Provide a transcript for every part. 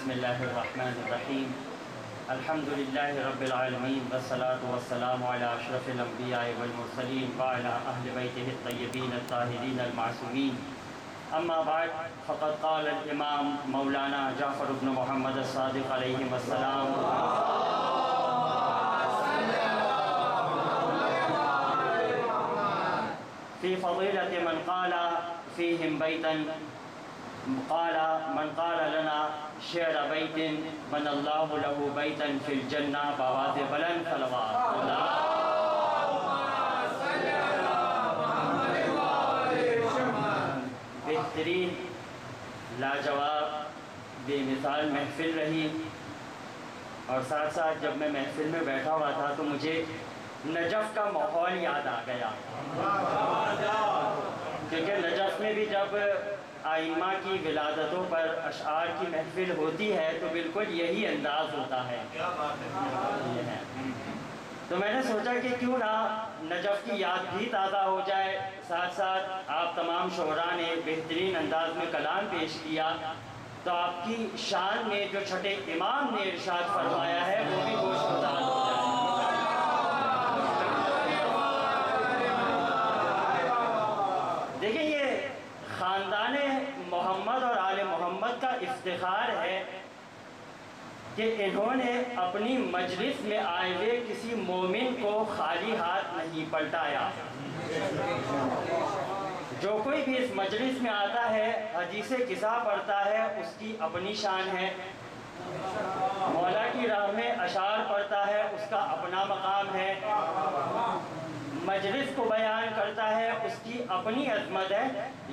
بسم اللہ الرحمن الرحیم الحمدللہ رب العالمین والصلاة والسلام علی اشرف الانبیاء والمرسلین وعلی اہل بیتہ الطیبین الطاہرین المعصومین اما بعد فقد قال الامام مولانا جعفر بن محمد الصادق علیہ السلام فی فضیلۃ من قال فیہم بیتا قال من قال لنا شعر بیت من اللہ له بیتا فی الجنہ بآواز بلند صلوات بہترین لاجواب بے مثال محفل رہی، اور ساتھ ساتھ جب میں محفل میں بیٹھا ہوا تھا تو مجھے نجف کا ماحول یاد آ گیا، کیونکہ نجف میں بھی جب آئمہ کی ولادتوں پر اشعار کی محفل ہوتی ہے تو بالکل یہی انداز ہوتا ہے۔ تو میں نے سوچا کہ کیوں نہ نجف کی یاد بھی تازہ ہو جائے، ساتھ ساتھ آپ تمام شعراء نے بہترین انداز میں کلام پیش کیا، تو آپ کی شان میں جو چھٹے امام نے ارشاد فرمایا ہے وہ بھی گوشگزار ہو جائے۔ دیکھیں، یہ خاندان محمد اور آل محمد کا افتخار ہے کہ انہوں نے اپنی مجلس میں آئے ہوئے کسی مومن کو خالی ہاتھ نہیں پلٹایا۔ جو کوئی بھی اس مجلس میں آتا ہے، حدیث قصہ پڑھتا ہے، اس کی اپنی شان ہے، مولا کی راہ میں اشعار پڑھتا ہے، اس کا اپنا مقام ہے، مجلس کو بیان کرتا ہے، اس کی اپنی عظمت ہے،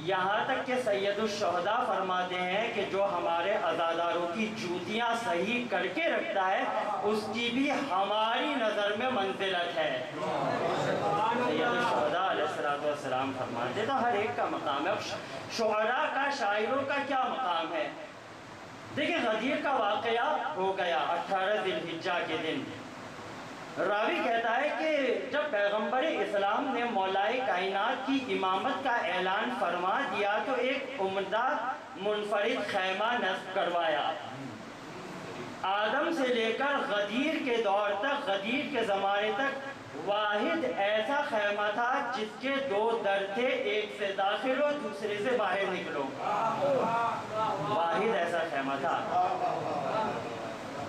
یہاں تک کہ سید الشہداء فرماتے ہیں کہ جو ہمارے عزاداروں کی جوتیاں صحیح کر کے رکھتا ہے اس کی بھی ہماری نظر میں منزلت ہے۔ سید الشہداء علیہ السلام فرماتے تو ہر ایک کا مقام ہے۔ شعراء کا، شاعروں کا کیا مقام ہے؟ دیکھیں، غدیر کا واقعہ ہو گیا 18 ذی الحجہ کے دن۔ راوی کہتا ہے کہ جب پیغمبر اسلام نے مولائے کائنات کی امامت کا اعلان فرما دیا تو ایک عمدہ منفرد خیمہ نصب کروایا۔ آدم سے لے کر غدیر کے دور تک، غدیر کے زمانے تک واحد ایسا خیمہ تھا جس کے 2 در تھے، ایک سے داخل ہو دوسرے سے باہر نکلو، واحد ایسا خیمہ تھا۔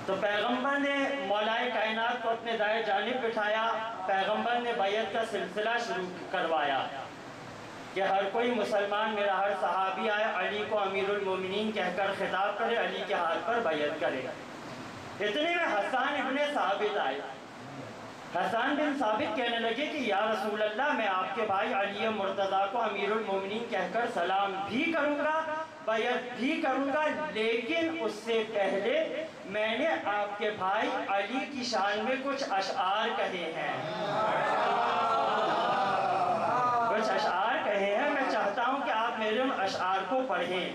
تو پیغمبر نے مولائے کائنات کو اپنے دائیں جانب بٹھایا، پیغمبر نے بیعت کا سلسلہ شروع کروایا کہ ہر کوئی مسلمان، میرا ہر صحابی آئے، علی کو امیر المومنین کہہ کر خطاب کرے، علی کے ہاتھ پر بیعت کرے۔ اتنے میں حسان ابن ثابت آئے۔ حسان بن ثابت کہنے لگے کہ یا رسول اللہ، میں آپ کے بھائی علی مرتضیٰ کو امیر المومنین کہہ کر سلام بھی کروں گا، بیعت بھی کروں گا، لیکن اس سے پہلے میں نے آپ کے بھائی علی کی شان میں کچھ اشعار کہے ہیں، کچھ اشعار کہے ہیں، میں چاہتا ہوں کہ آپ میرے ان اشعار کو پڑھیں۔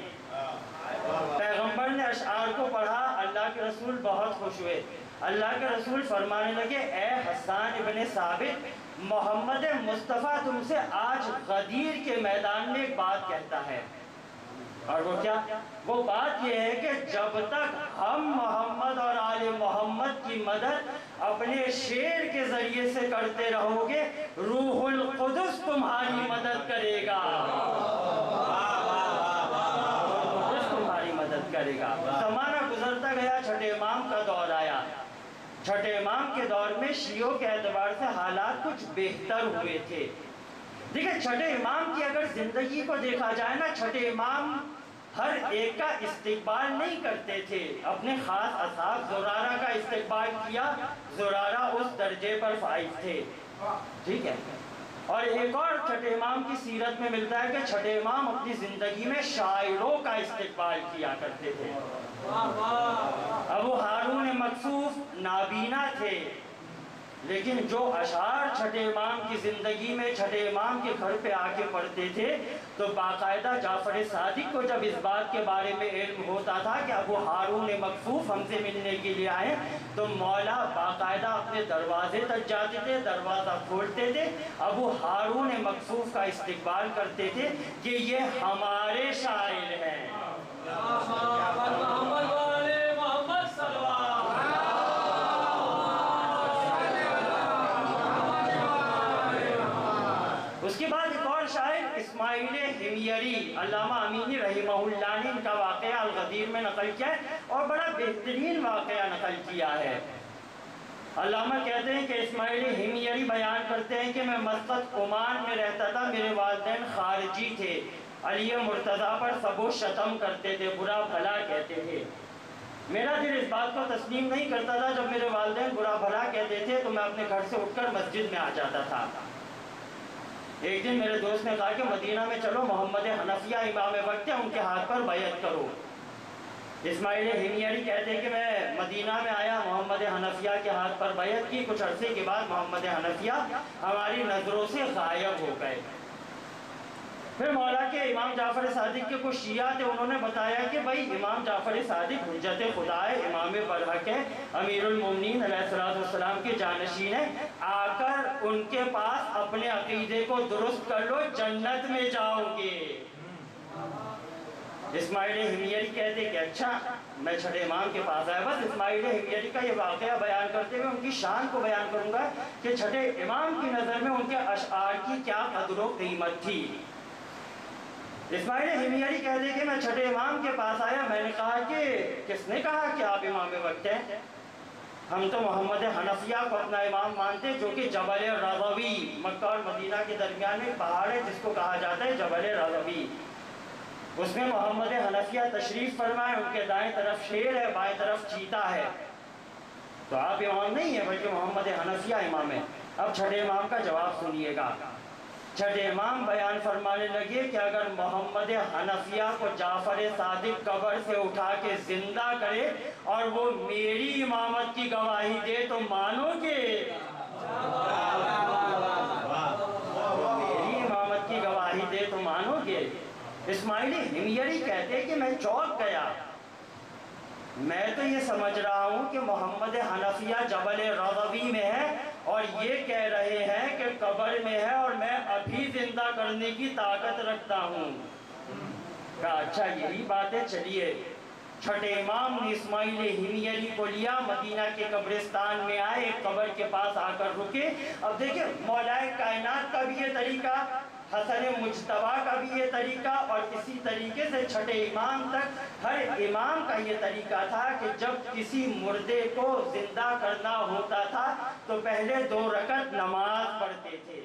پیغمبر نے اشعار کو پڑھا، اللہ کے رسول بہت خوش ہوئے۔ اللہ کے رسول فرمانے لگے، اے حسان ابن ثابت، محمد مصطفیٰ تم سے آج غدیر کے میدان میں ایک بات کہتا ہے، اور وہ کیا؟ وہ بات یہ ہے کہ جب تک ہم محمد اور آل محمد کی مدد اپنے شعر کے ذریعے سے کرتے رہو گے، روح القدس تمہاری مدد کرے گا، تمہاری مدد کرے گا۔ زمانہ گزرتا گیا، چھٹے امام کا دور آیا۔ چھٹے امام کے دور میں شیعوں کے اعتبار سے حالات کچھ بہتر ہوئے تھے۔ دیکھیں، چھٹے امام کی اگر زندگی کو دیکھا جائے نا، چھٹے امام ہر ایک کا استقبال نہیں کرتے تھے، اپنے خاص اصحاب زرارہ کا استقبال کیا، زرارہ اس درجے پر فائز تھے، ٹھیک ہے۔ اور ایک اور چھٹے امام کی سیرت میں ملتا ہے کہ چھٹے امام اپنی زندگی میں شاعروں کا استقبال کیا کرتے تھے۔ ابو ہارون مکسوف نابینا تھے، لیکن جو اشعار چھٹے امام کی زندگی میں چھٹے امام کے گھر پہ آ کے پڑھتے تھے تو باقاعدہ جعفر صادق کو جب اس بات کے بارے میں علم ہوتا تھا کہ ابو ہارون مکسوف ہم سے ملنے کے لیے آئے، تو مولا باقاعدہ اپنے دروازے تک جاتے تھے، دروازہ کھولتے تھے، ابو ہارون مکسوف کا استقبال کرتے تھے کہ یہ ہمارے شاعر ہیں۔ اسماعیل حمیری علامہ امینی رحمہ اللہ نے ان کا واقعہ الغدیر میں نقل کیا ہے اور بڑا بہترین واقعہ نقل کیا ہے۔ علامہ کہتے ہیں کہ اسماعیل حمیری بیان کرتے ہیں کہ میں مسقط عمان میں رہتا تھا، میرے والدین خارجی تھے، علی مرتضیٰ پر سب و شتم کرتے تھے، برا بھلا کہتے تھے۔ میرا دل اس بات کو تسلیم نہیں کرتا تھا، جب میرے والدین برا بھلا کہتے تھے تو میں اپنے گھر سے اٹھ کر مسجد میں آ جاتا تھا۔ ایک دن میرے دوست نے کہا کہ مدینہ میں چلو، محمد حنفیہ امام وقت ہے، ان کے ہاتھ پر بیعت کرو۔ اسماعیل حمیری کہتے ہیں کہ میں مدینہ میں آیا، محمد حنفیہ کے ہاتھ پر بیعت کی، کچھ عرصے کے بعد محمد حنفیہ ہماری نظروں سے غائب ہو گئے۔ پھر مولا کے امام جعفر صادق کے کچھ شیعہ تھے، انہوں نے بتایا کہ بھائی امام جعفر صادق حجت خدا ہے، امام برحق ہے، امیر المومنین علیہ السلام کے جانشین ہیں، آ کر ان کے پاس اپنے عقیدے کو درست کر لو، جنت میں جاؤ گے۔ اسماعیل حمیری کہتے کہ اچھا، میں چھٹے امام کے پاس آیا۔ بس اسماعیل حمیری کا یہ واقعہ بیان کرتے ہوئے ان کی شان کو بیان کروں گا کہ چھٹے امام کی نظر میں ان کے اشعار کی کیا قدر و قیمت تھی۔ اسماعیل حمیری کہتے کہ میں چھٹے امام کے پاس آیا، میں نے کہا کہ کس نے کہا کہ آپ امام وقت ہیں؟ ہم تو محمد حنفیہ کو اپنا امام مانتے، جو کہ جبل رضوی، مکہ اور مدینہ کے درمیان میں پہاڑ ہے جس کو کہا جاتا ہے جبل رضوی، اس میں محمد حنفیہ تشریف فرمائے، ان کے دائیں طرف شیر ہے، بائیں طرف چیتا ہے، تو آپ امام نہیں ہیں بلکہ محمد حنفیہ امام ہے۔ اب چھٹے امام کا جواب سنیے گا۔ چھٹے امام بیان فرمانے لگے کہ اگر محمد حنفیہ کو جعفر صادق قبر سے اٹھا کے زندہ کرے اور وہ میری امامت کی گواہی دے تو مانو گے؟ میری امامت کی گواہی دے تو مانو گے؟ اسماعیل حمیری کہتے کہ میں چونک گیا، میں تو یہ سمجھ رہا ہوں کہ محمد حنفیہ جبل رضوی میں ہے اور یہ کہہ رہے ہیں کہ قبر میں ہے اور میں ابھی زندہ کرنے کی طاقت رکھتا ہوں۔ کہا اچھا یہی بات ہے، چلیے۔ چھٹے امام نے اسماعیل حمیری کو لیا، مدینہ کے قبرستان میں آئے، ایک قبر کے پاس آ کر رکے۔ اب دیکھیں مولا کائنات کا بھی یہ طریقہ، حسن مجتبیٰ کا بھی یہ طریقہ، اور اسی طریقے سے چھٹے امام تک ہر امام کا یہ طریقہ تھا کہ جب کسی مردے کو زندہ کرنا ہوتا تھا تو پہلے 2 رکعت نماز پڑھتے تھے۔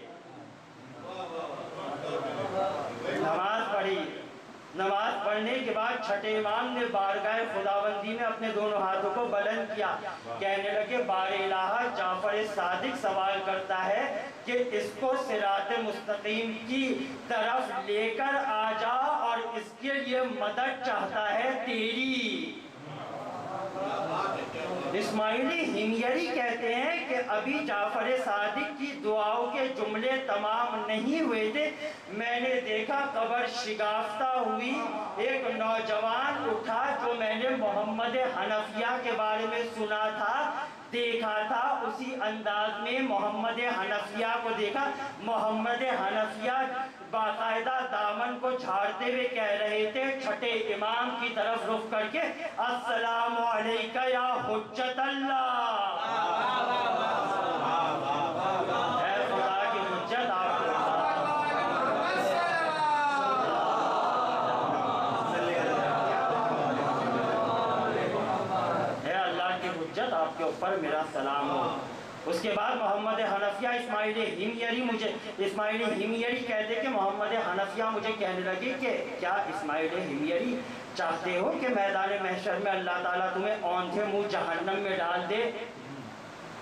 نماز پڑھی، نماز پڑھنے کے بعد چھٹے امام نے بارگاہ خداوندی میں اپنے دونوں ہاتھوں کو بلند کیا، کہنے لگے بار الہ جعفر صادق سوال کرتا ہے کہ اس کو صراط مستقیم کی طرف لے کر آ جا اور اس کے لیے مدد چاہتا ہے تیری۔ اسماعیل حمیری کہتے ہیں کہ ابھی جعفر صادق کی دعاؤں کے جملے تمام نہیں ہوئے تھے، میں نے دیکھا قبر شگافتہ ہوئی، ایک نوجوان اٹھا جو میں نے محمد حنفیہ کے بارے میں سنا تھا، دیکھا تھا، اسی انداز میں محمد حنفیہ کو دیکھا۔ محمد حنفیہ باقاعدہ دامن کو جھاڑتے ہوئے کہہ رہے تھے چھٹے امام کی طرف رخ کر کے، السلام علیکہ یا حجت اللہ، اے خدا کی حجت آپ کو، اے اللہ کی حجت آپ کے اوپر میرا سلام ہو۔ اس کے بعد محمد حنفیہ اسماعیل حمیری کہتے کہ محمد حنفیہ مجھے کہنے لگے کہ کیا اسماعیل حمیری چاہتے ہو کہ میدان محشر میں اللہ تعالیٰ تمہیں اوندھے منہ جہنم میں ڈال دے؟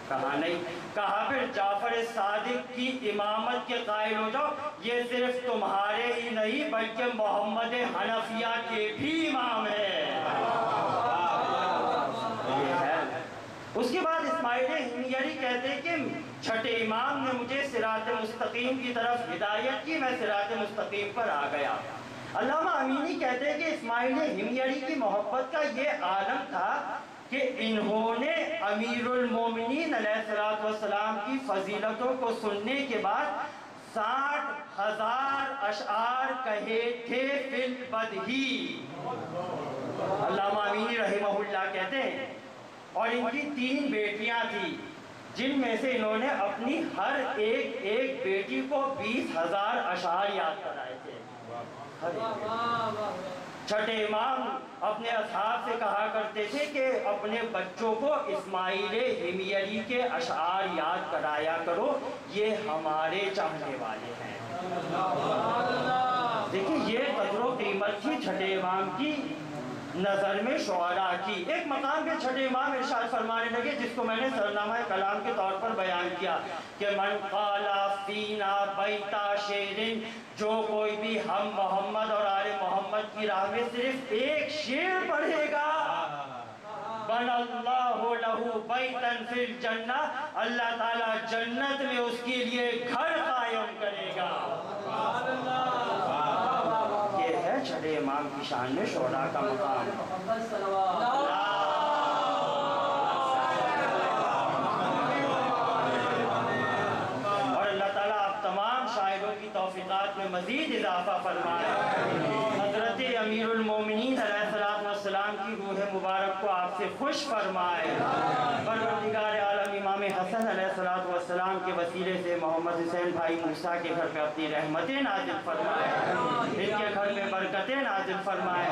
کہا نہیں۔ کہا پھر جعفر صادق کی امامت کے قائل ہو جاؤ، یہ صرف تمہارے ہی نہیں بلکہ محمد حنفیہ کے بھی امام ہے۔ اس کے بعد اسماعیل حمیری کہتے ہیں کہ چھٹے امام نے مجھے صراط مستقیم کی طرف ہدایت کی، میں صراط مستقیم پر آ گیا۔ علامہ امینی کہتے ہیں کہ اسماعیل حمیری کی محبت کا یہ عالم تھا کہ انہوں نے امیر المومنین علیہ السلام کی فضیلتوں کو سننے کے بعد 60,000 اشعار کہے تھے فی البدہی۔ علامہ امینی رحمہ اللہ کہتے ہیں، اور ان کی 3 بیٹیاں تھیں جن میں سے انہوں نے اپنی ہر ایک بیٹی کو 20,000 اشعار یاد کرائے تھے۔ چھٹے امام اپنے اصحاب سے کہا کرتے تھے کہ اپنے بچوں کو اسماعیل ہمیری کے اشعار یاد کرایا کرو، یہ ہمارے چاہنے والے ہیں۔ دیکھیں یہ قدر و قیمت تھی چھٹے امام کی نظر میں شعراء کی۔ ایک مقام پہ چھٹے امام ارشاد فرمانے لگے جس کو میں نے سرنامہ کلام کے طور پر بیان کیا کہ من قال فینا بیتا شعر، جو کوئی بھی ہم محمد اور آل محمد کی راہ میں صرف ایک شعر پڑھے گا، بن اللہ لہ بیتا فی الجنہ، اللہ تعالیٰ جنت میں اس کے لیے گھر قائم کرے گا۔ یہ ہے چھٹے امام کی شان میں شعراء کا مقام۔ اور اللہ تعالیٰ آپ تمام شاعروں کی توفیقات میں مزید اضافہ فرمائے۔ حضرت امیر المومنین علیہ السلام کی روح مبارک کو آپ سے خوش فرمائے۔ پروردگار عالم امام حسن علیہ السلام کے وسیلے سے محمد حسین بھائی موسیٰ کے گھر پہ اپنی رحمتیں نازل فرمائے، ان کے گھر میں برکتیں نازل فرمائے،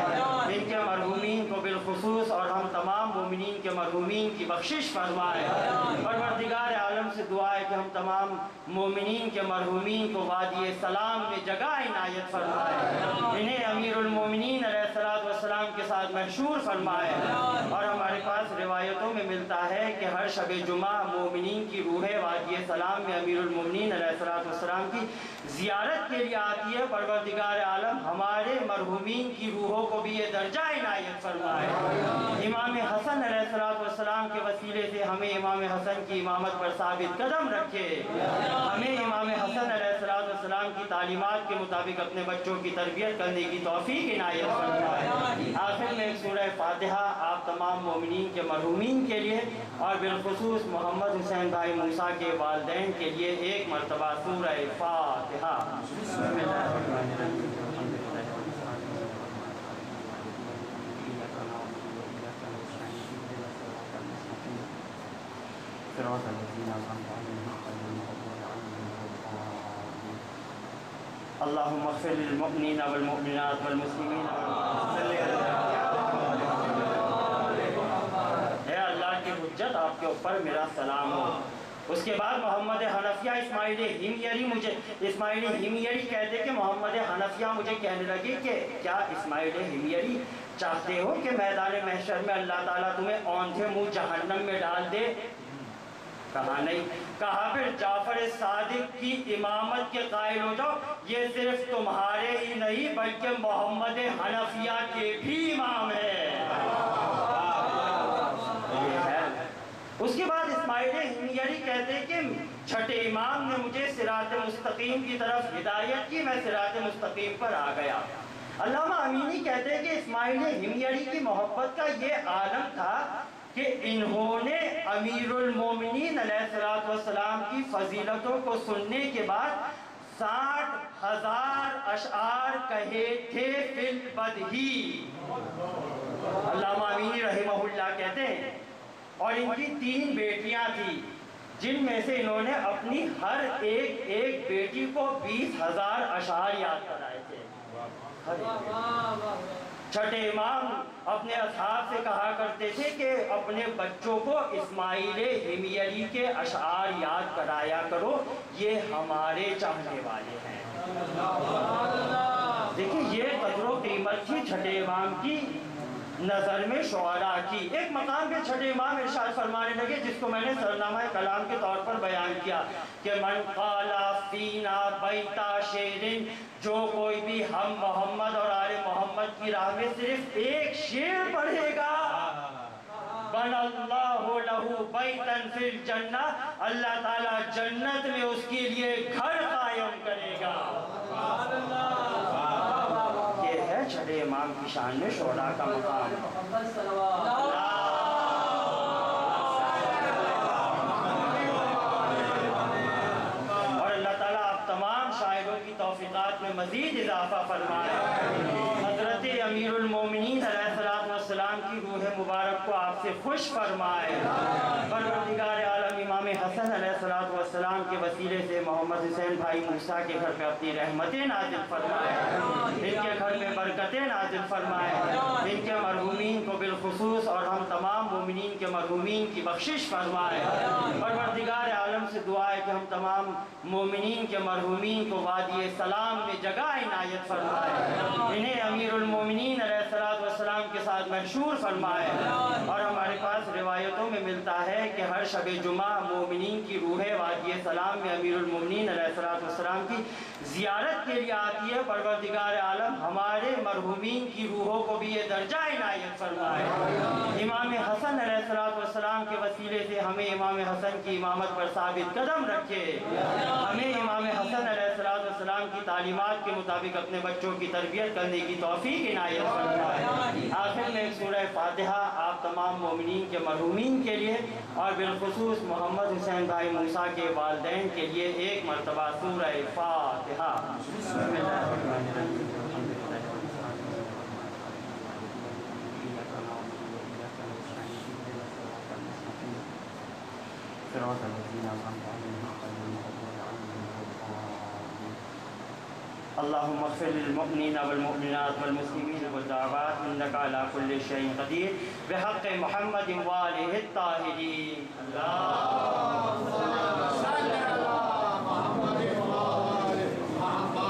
ان کے مرحومین کو بالخصوص اور ہم تمام مومنین کے مرحومین کی بخشش فرمائے۔ پروردگار عالم سے دعا ہے کہ ہم تمام مومنین کے مرحومین کو وادی سلام میں جگہ عنایت فرمائے، انہیں امیر المومنین علیہ السلام کے ساتھ محشور فرمائے۔ اور ہمارے پاس روایتوں میں ملتا ہے کہ ہر شب جمعہ مومنین کی روح وادی سلام میں امیر المومنین علیہ السلام کی زیارت کے لیے آتی ہے۔ پروردگار عالم ہمارے مرحومین کی روحوں کو بھی یہ درجہ عنایت فرمائے۔ امام حسن علیہ السلام کے وسیلے سے ہمیں امام حسن کی امامت پر ثابت قدم رکھے، ہمیں امام حسن علیہ السلام کی تعلیمات کے مطابق اپنے بچوں کی تربیت کرنے کی توفیق عنایت فرمائے۔ آخر میں ایک سورہ فاتحہ آپ تمام مومنین کے مرحومین کے لیے اور بالخصوص محمد حسین بھائی موسیٰ کے والدین کے لیے ایک مرتبہ سورہ فاتحہ۔ بسم اللہ الرحمن الرحیم۔ اللہم اغفر للمؤمنین والمؤمنات والمسلمین اے اللہ کی حجت آپ کے اوپر میرا سلام ہو۔ اس کے بعد محمد حنفیہ اسماعیل ہمیری کہتے کہ محمد حنفیہ مجھے کہنے لگے کہ کیا اسماعیل ہمیری چاہتے ہو کہ میدان محشر میں اللہ تعالیٰ تمہیں اوندھے منہ جہنم میں ڈال دے؟ کہا نہیں۔ کہا پھر جعفر صادق کی امامت کے قائل ہو جاؤ، یہ صرف تمہارے ہی نہیں بلکہ محمد حنفیہ کے بھی امام ہے۔ اس کے بعد اسماعیل ہمیری کہتے ہیں کہ چھٹے امام نے مجھے صراط مستقیم کی طرف ہدایت کی، میں صراط مستقیم پر آ گیا۔ علامہ امینی کہتے ہیں کہ اسماعیل ہمیری کی محبت کا یہ عالم تھا کہ انہوں نے امیر المومنین علیہ السلام کی فضیلتوں کو سننے کے بعد 60,000 اشعار کہے تھے فی البدہی۔ علامہ امینی رحمہ اللہ کہتے ہیں اور ان کی 3 بیٹیاں تھیں جن میں سے انہوں نے اپنی ہر ایک بیٹی کو 20,000 اشعار یاد کرائے تھے۔ چھٹے امام اپنے اصحاب سے کہا کرتے تھے کہ اپنے بچوں کو اسماعیل ہمیری کے اشعار یاد کرایا کرو، یہ ہمارے چاہنے والے ہیں۔ دیکھیں یہ قدر و قیمت تھی چھٹے امام کی نظر میں شعراء کی۔ ایک مقام پہ چھٹے امام ارشاد فرمانے لگے جس کو میں نے سرنامہ کلام کے طور پر بیان کیا کہ من قال فینا بیتا شعر، جو کوئی بھی ہم محمد اور آل محمد کی راہ میں صرف ایک شعر پڑھے گا، بن اللہ لہ بیتا فی الجنہ، اللہ تعالیٰ جنت میں اس کے لیے گھر قائم کرے گا۔ یہ ہے چھٹے امام کی شان میں شعراء کا مقام۔ اور اللہ تعالیٰ آپ تمام شاعروں کی توفیقات میں مزید اضافہ فرمائے۔ حضرت امیر المومنین علیہ السلام کی روح مبارک کو آپ سے خوش فرمائے۔ پروردگار عالم امام حسن علیہ السلام کے وسیلے سے محمد حسین بھائی موسیٰ کے گھر پہ اپنی رحمتیں نازل فرمائے، ان کے گھر پہ برکتیں نازل فرمائے، ان کے مرحومین کو بالخصوص اور ہم تمام مومنین کے مرحومین کی بخشش فرمائے۔ پروردگار عالم سے دعا ہے کہ ہم تمام مومنین کے مرحومین کو وادی سلام میں جگہ عنایت فرمائے، انہیں امیر المومنین علیہ السلام کے ساتھ محشور فرمائے۔ اور ہمارے پاس روایتوں میں ملتا ہے کہ ہر شب جمعہ مومنین کی روحیں وادی سلام میں امیر المومنین علیہ السلام کی زیارت کے لیے آتی ہے۔ پروردگار عالم ہمارے مرحومین کی روحوں کو بھی یہ درجہ عنایت فرمائے۔ امام حسن علیہ السلام کے وسیلے سے ہمیں امام حسن کی امامت پر ثابت قدم رکھے، ہمیں امام حسن علیہ السلام کی تعلیمات کے مطابق اپنے بچوں کی تربیت کرنے کی توفیق عنایت فرمائے۔ آخر میں ایک سورہ فاتحہ آپ تمام مومنین کے مرحومین کے لیے اور بالخصوص محمد حسین بھائی موسیٰ کے والدین کے لیے ایک مرتبہ سورہ فاتحہ۔ بسم اللہ الرحمن الرحیم۔ اللهم اغفر للمؤمنين والمؤمنات والمسلمين والدعوات انك على كل شيء قدير بحق محمد وآله الطاهرين. اللهم